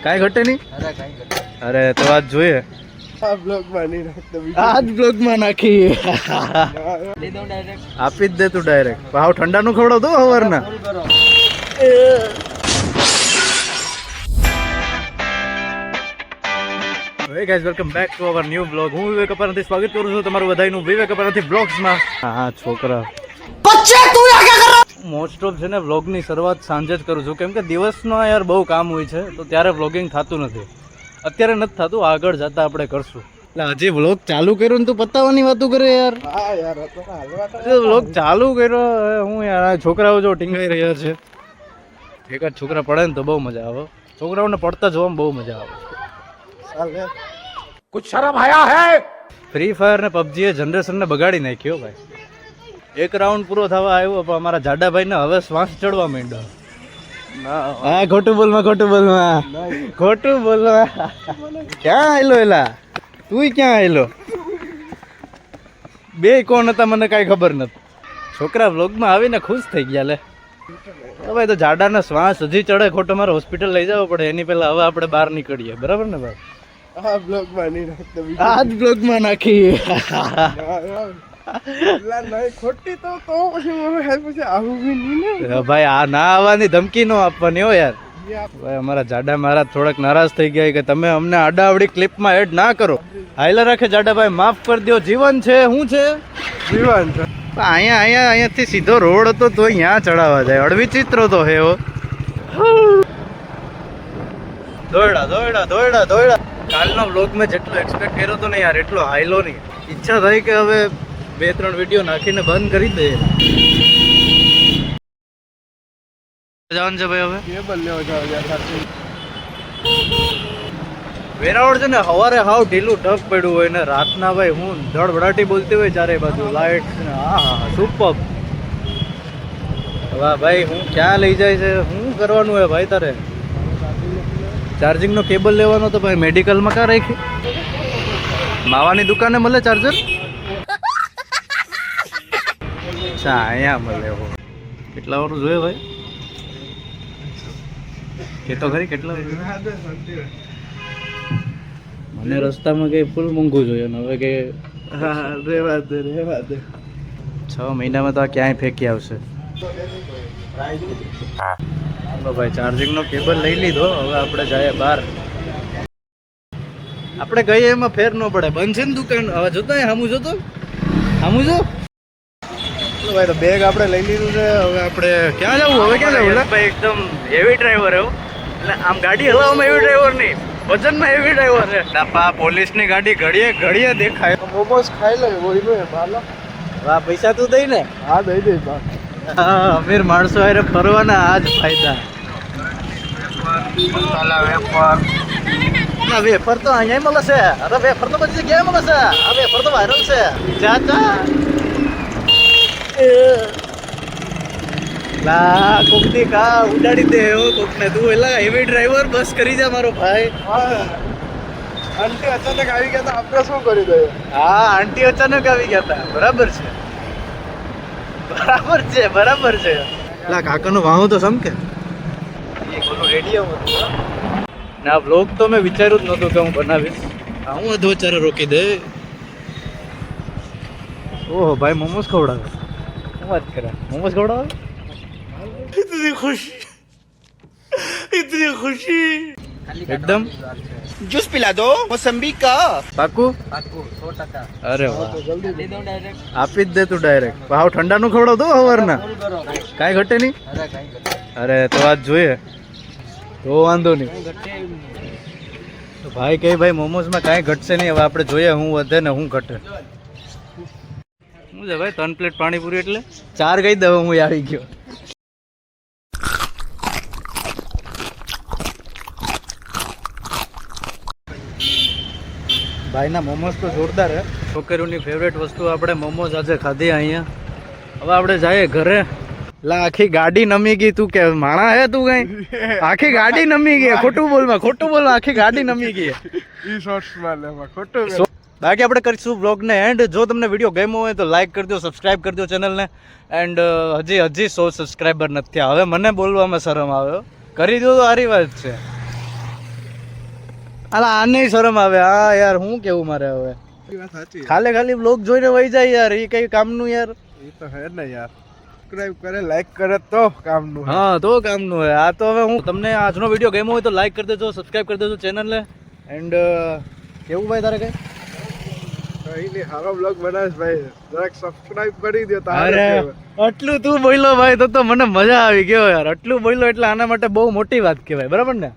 કાંઈ ઘટે નહીં. અરે તો આજ જોઈએ. આજ બ્લોગમાં નાખી આપી જ દે તું ડાયરેક્ટ. ભાવ ઠંડાનું ખવડાવ તો સવારના. Hey guys, welcome back to our new vlog. હું વિવેક અપરાથી સ્વાગત કરું છું તમારું બધાનું વિવેક અપરાથી બ્લોગ્સમાં. હા છોકરા બચ્ચે તું આ ક્યાં કર રહા? મોસ્ટ ઓફ છે ને વ્લોગની શરૂઆત સાંજે જ કરું છું, કેમ કે દિવસનો યાર બહુ કામ હોય છે તો ત્યારે વ્લોગિંગ થતું નથી. અત્યારે નથી થતું, આગળ જતા આપણે કરશું. એટલે હજી વ્લોગ ચાલુ કર્યો ને તું પતાવવાની વાતો કરે યાર. હા યાર વ્લોગ ચાલુ કર્યો હું યાર. આ છોકરાઓ જો ટીંગાઈ રહ્યા છે. એકાદ છોકરા પડે ને તો બહુ મજા આવે. છોકરાઓને પડતા જોવામાં બહુ મજા આવે. કુછ શરમ આયા હે. ફ્રી ફાયર ને પબજી એ જનરેશન ને બગાડી નાખ્યો ભાઈ. એક રાઉન્ડ પૂરો થવા આવ્યો પણ અમારા જાડાભાઈ ને હવે શ્વાસ ચડવા માંડ્યો. હા ખોટું બોલમાં ખોટું બોલમાં ક્યાં આયલો એલા? તું ક્યાં આયલો? બે કોણ હતા મને કઈ ખબર નથી. છોકરા વ્લોગમાં આવીને ખુશ થઈ ગયા. લે ભાઈ તો જાડાનો શ્વાસ હજી ચડે ખોટો, મારે હોસ્પિટલ લઈ જવો પડે એની પહેલા હવે આપણે બહાર નીકળીએ. બરાબર ને ભાઈ? આ બ્લોગમાં નહીં નાખતો, આ જ બ્લોગમાં નાખી. ભાઈ આ ના આવવાની ધમકી નો આપવાની હો યાર. ભાઈ અમારા જાડા મહારાજ થોડાક નારાજ થઈ ગયા કે તમે અમને આડાવડી ક્લિપમાં એડ ના કરો. હાઈલા રાખે જાડાભાઈ, માફ કરી દો. જીવન છે શું છે? જીવન છે. અહીંયાથી સીધો રોડ હતો તો અહીંયા ચડાવવા જાય. અડવિચિત્ર તો હે હો. દોયડા કાલનો વ્લોગ મેં જેટલો એક્સપેક્ટ કર્યો હતો ને યાર એટલો હાઈલો નહીં. ઈચ્છા થઈ કે હવે 2-3 વિડીયો નાખીને બંધ કરી દે. જવાનું છે ભાઈ હવે કેબલ લેવા જાવ. વેરાવળ છે ને સવારે હાવ ઢીલું ઢગ પડ્યું હોય ને રાતના ભાઈ હું ધડબડાટી બોલતી હોય ચારે બાજુ લાઇટ. હા સુપર. વાહ ભાઈ હું ક્યાં લઈ જાય છે? શું કરવાનું હોય ભાઈ તારે? ચાર્જિંગનો કેબલ લેવાનો તો ભાઈ મેડિકલમાં ક્યાં રાખી? માવાની દુકાને મળે ચાર્જર? અચ્છા અહીંયા મળે. કેટલા વાર જોઈએ ભાઈ? કે તો ખરી કેટલા? મને રસ્તામાં કઈ ફૂલ મોંઘું જોઈએ ને હવે કે રેવા દે 6 મહિનામાં તો આ ક્યાંય ફેંકી આવશે. ભાઈ ચાર્જિંગનો કેબલ લઈ લીધો. હવે આપણે જઈએ બહાર. આપણે ગઈએ એમાં ફેર ન પડે. બંધ છે ને દુકાન. હવે જોતો સામું જો ભાઈ. તો બેગ આપણે લઈ લીધું છે. હવે આપણે ક્યાં જવું? હવે ક્યાં જવું? ભાઈ એકદમ હેવી ડ્રાઈવર એવું. એટલે આમ ગાડી હલાવવામાં હેવી ડ્રાઈવર નહીં, વજનમાં હેવી ડ્રાઈવર છે. ડાપા પોલીસની ગાડી ઘડીએ દેખાય. મોમોસ ખાઈ લે વાહ. પૈસા તું દઈ ને? હા દઈ દઈ. હા અમીર માણસો હારે ફરવાના આ જ ફાયદા. વેફર તો અહીંયા મળે છે. અરે વેફર તો બધી જગ્યાએ મળે છે. આ વેફર તો વાયરલ છે. ચાચા લા કોક દી કા ઉડાડી દે એવો કોક ને. તું એલા હેવી ડ્રાઈવર બસ કરી જા મારો ભાઈ. આંટી અચાનક આવી ગયા હતા, આપણે શું કરી દઈએ? હા આંટી અચાનક આવી ગયા હતા. બરાબર છે. લા કાકાનો વાહો તો સમકે રેડિયો ના વ્લોગ તો મેં વિચાર્યું જ નહોતું કે હું બનાવીશ. હું અધવચારે રોકી દે. ઓહો ભાઈ મોમોસ ખવડાવે. શું વાત કરે? મોમોસ ખવડાવે? इतनी खुशी एकदम. जूस पिला दो मौसम्बी का. पाकू 100%. अरे वाह આપી જ દે તું ડાયરેક્ટ. ભાવ ઠંડાનું ખવડાવ તો સવારના. કાંઈ ઘટે નહીં. અરે તો આજ જોઈએ તો વાંધો નહીં. ભાઈ કે ભાઈ મોમોસમાં કાંઈ ઘટશે નહીં. હવે આપણે જોઈએ શું વધે ને શું ઘટે. શું છે ભાઈ 3 પ્લેટ પાણીપુરી એટલે 4 કહી દઉં હું આવી ગયો. ભાઈના મોમોસ તો જોરદાર હે. છોકરીઓની ફેવરેટ વસ્તુ આપણે મોમોસ આજે ખાધી અહીંયા. હવે આપણે જઈએ ઘરે. લા આખી ગાડી નમી ગઈ. તું કે માણા હે તું કઈ? આખી ગાડી નમી ગઈ. ખોટું બોલમાં આખી ગાડી નમી ગઈ. બાકી આપણે કરીશું વ્લોગને એન્ડ. જો તમને વિડીયો ગમ્યો હોય તો લાઈક કરી દો, સબસ્ક્રાઈબ કરી દો ચેનલને. એન્ડ હજી 100 સબસ્ક્રાઈબર નથી થયા. હવે મને બોલવામાં શરમ આવ્યો. કરી દો તો સારી વાત છે. અલા આને શરમ આવે. હા યાર હું કેવું મારે હવે. એ વાત સાચી. ખાલી બ્લોગ જોઈને વહી જાય યાર, એ કઈ કામનું યાર. એ તો હે ને યાર. સબસ્ક્રાઇબ કરે, લાઈક કરે તો કામનું. હા તો કામનું હોય. આ તો હવે હું તમને આજનો વિડીયો ગમ્યો હોય તો લાઈક કરી દેજો, સબસ્ક્રાઇબ કરી દેજો ચેનલને. એન્ડ કેવું ભાઈ તારે કઈ? કઈ નહીં, સારો બ્લોગ બનાવીશ ભાઈ. જરાક સબસ્ક્રાઇબ કરી દો. અરે આટલું તું બોલ્યો ભાઈ તો મને મજા આવી ગયો યાર. આટલું બોલ્યો એટલે આના માટે બહુ મોટી વાત કહેવાય, બરાબર ને?